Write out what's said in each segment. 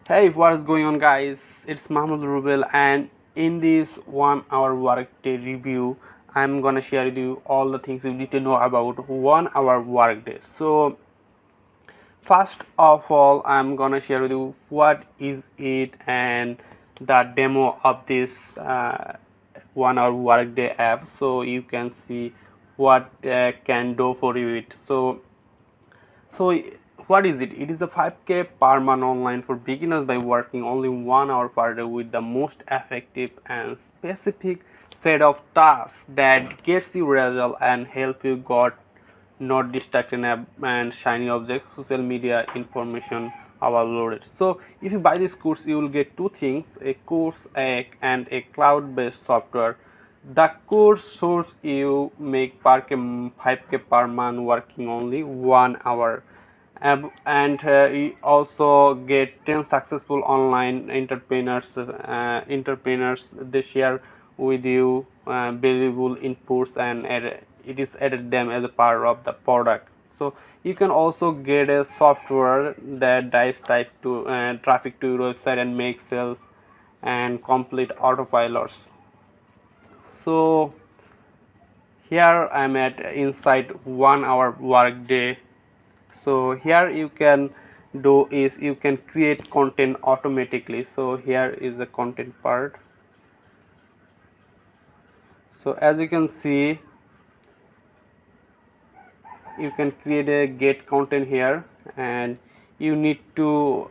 Hey, what is going on, guys? It's Mahmoud Rubel, and in this 1 hour workday review, I'm gonna share with you all the things you need to know about 1 hour workday. So, first of all, I'm gonna share with you what is it and the demo of this 1 hour workday app, so you can see what can do for you it. So what is it? It is a 5K per month online for beginners by working only 1 hour per day with the most effective and specific set of tasks that gets you result and help you got not distracted and shiny objects, social media information overloaded. So if you buy this course, you will get two things: a course and a cloud-based software. The course shows you make per 5K per month working only 1 hour, and you also get 10 successful online entrepreneurs. They share with you valuable inputs, and it is added them as a part of the product. So you can also get a software that drives traffic to your website and makes sales and complete autopilots. So here I'm at inside 1 hour workday. So here you can do is you can create content automatically. So here is the content part. So as you can see, you can create a get content here, and you need to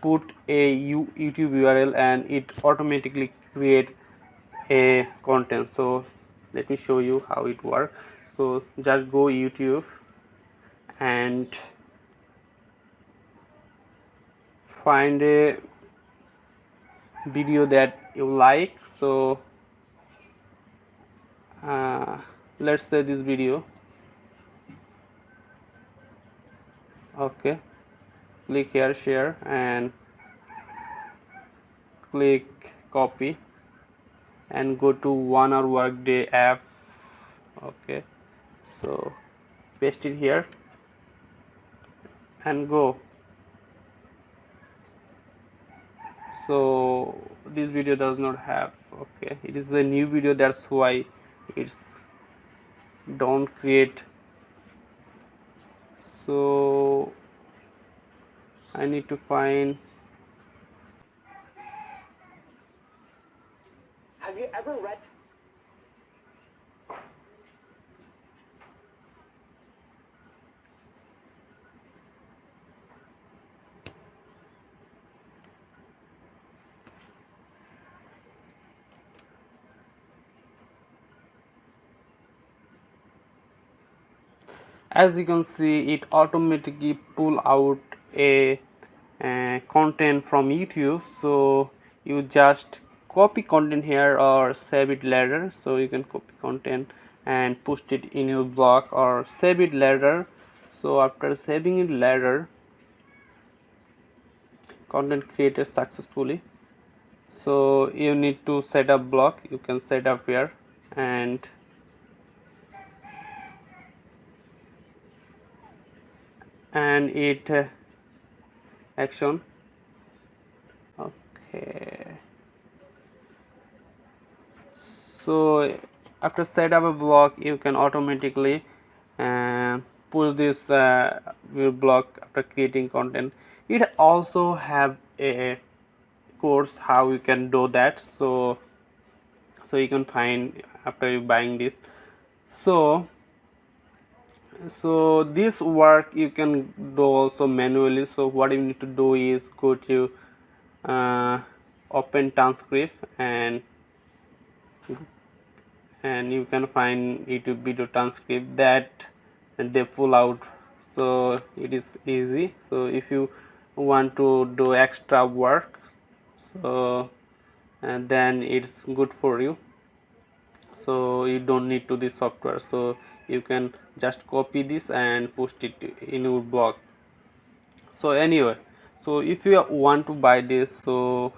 put a YouTube URL and it automatically create a content. So let me show you how it works. So just go YouTube and find a video that you like. So let's say this video. Okay, click here, share, and click copy and go to 1 hour workday app. Okay, so paste it here and go. So this video does not have, okay, it is a new video, that's why it's don't create. So I need to find. Have you ever read? As you can see, it automatically pull out a content from YouTube. So you just copy content here or save it later. So you can copy content and post it in your blog or save it later. So after saving it later, content created successfully. So you need to set up blog. You can set up here and it action. Okay, so after set up a blog, you can automatically push this your blog after creating content. It also have a course how you can do that. So you can find after you buying this. So this work you can do also manually. So what you need to do is go to open transcript, and you can find YouTube video transcript that they pull out. So it is easy. So if you want to do extra work, so and then it's good for you. So you don't need to this software. So you can just copy this and post it in your blog. So anyway, so if you want to buy this, so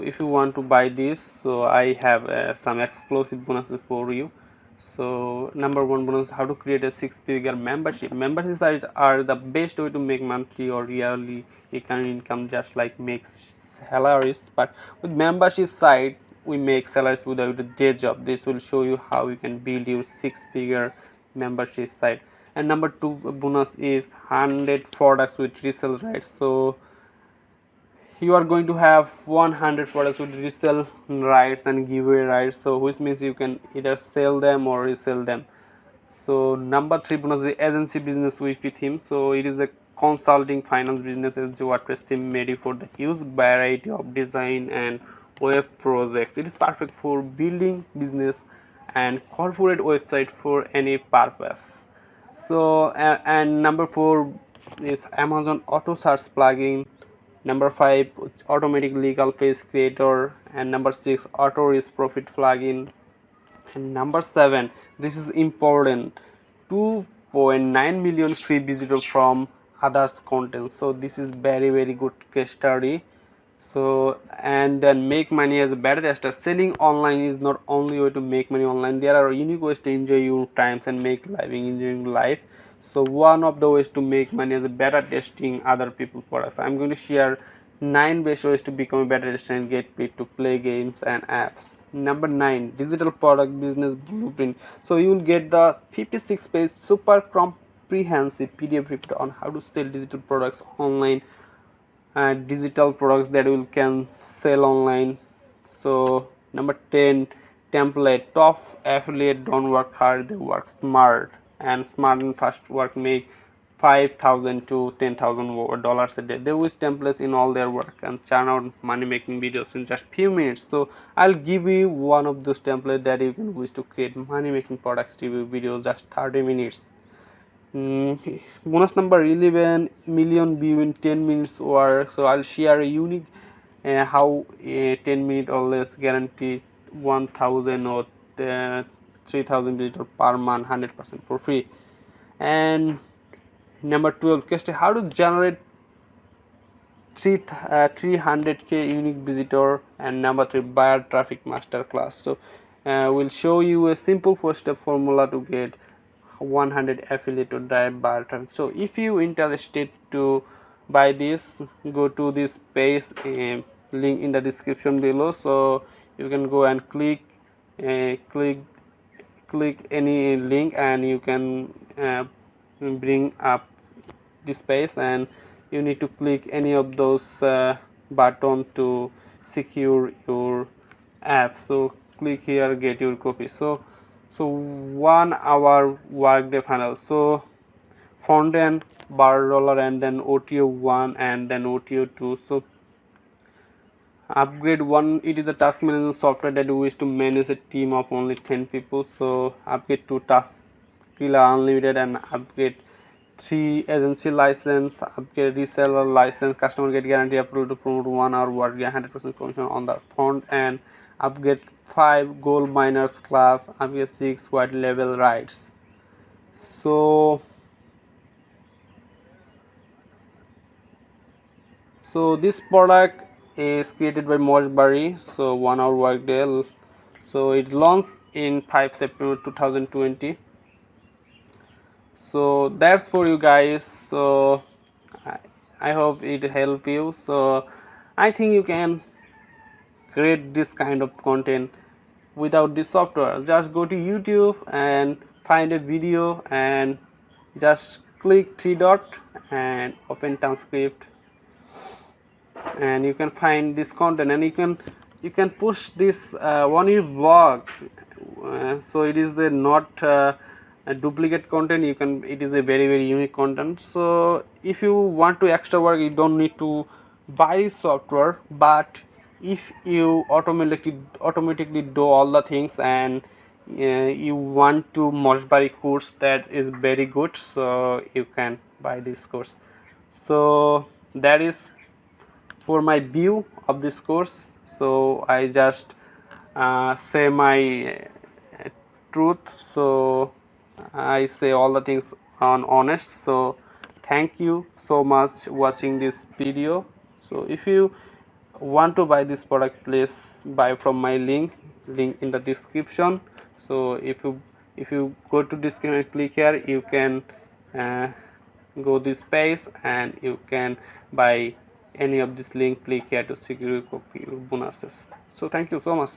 if you want to buy this, so I have some explosive bonuses for you. So number one bonus, how to create a six-figure membership. Membership sites are the best way to make monthly or yearly income, just like makes salaries. But with membership site, we make salaries without a day job. This will show you how you can build your six-figure membership site. And number two bonus is 100 products with resale rights. So you are going to have 100 products with resell rights and giveaway rights, so which means you can either sell them or resell them. So number three bonus is agency business with him. So it is a consulting finance business agency WordPress team made for the huge variety of design and web projects. It is perfect for building business and corporate website for any purpose. So and number four is Amazon auto search plugin. Number five, automatic legal page creator. And number six, auto risk profit plugin. And number seven, this is important, 2.9 million free visitors from others content. So this is very good case study. So and then make money as a beta tester. Selling online is not only way to make money online, there are unique ways to enjoy your times and make living enjoying life. So one of the ways to make money is a beta testing other people's products. I'm going to share 9 best ways to become a beta tester and get paid to play games and apps. Number 9, digital product business blueprint. So you will get the 56-page super comprehensive PDF report on how to sell digital products online, digital products that you can sell online. So number 10, template. Top affiliate don't work hard, they work smart, and smart and fast work make 5,000 to 10,000 dollars a day. They use templates in all their work and churn out money making videos in just few minutes. So I'll give you one of those templates that you can use to create money making products review videos just 30 minutes. Bonus number 11, million view in 10 minutes work. So I'll share a unique how a 10-minute or less guarantee 1,000 or 3,000 visitors per month 100% for free. And number 12, question how to generate 300k unique visitor. And number 3, buyer traffic master class. So we'll show you a simple 4-step formula to get 100 affiliate to drive buyer traffic. So if you interested to buy this, go to this page, link in the description below. So you can go and click any link and you can bring up this page, and you need to click any of those button to secure your app. So click here, get your copy. So 1 hour workday funnel. So front end $1 and then OTO 1 and then OTO 2. So upgrade 1, it is a task management software that we use to manage a team of only 10 people. So upgrade 2, task killer unlimited, and upgrade 3, agency license, upgrade reseller license, customer get guarantee approved to promote 1 hour work, 100% commission on the front end. Upgrade 5, gold miners class, upgrade 6, white level rights. So this product is created by Mojberry. So 1 hour workday. So it launched in 5 September 2020. So that's for you guys. So I hope it help you. So I think you can create this kind of content without this software. Just go to YouTube and find a video and just click 3 dot and open transcript, and you can find this content, and you can push this 1-year blog. So it is the not a duplicate content. It is a very unique content. So if you want to extra work, you don't need to buy software, but if you automatically do all the things and you want to Mojberry course that is very good, so you can buy this course. So that is for my view of this course. So I just say my truth. So I say all the things on honest. So thank you so much watching this video. So if you want to buy this product, please buy from my link in the description. So if If you go to description and click here, you can go this page and you can buy any of this link. Click here to secure your bonuses. So thank you so much.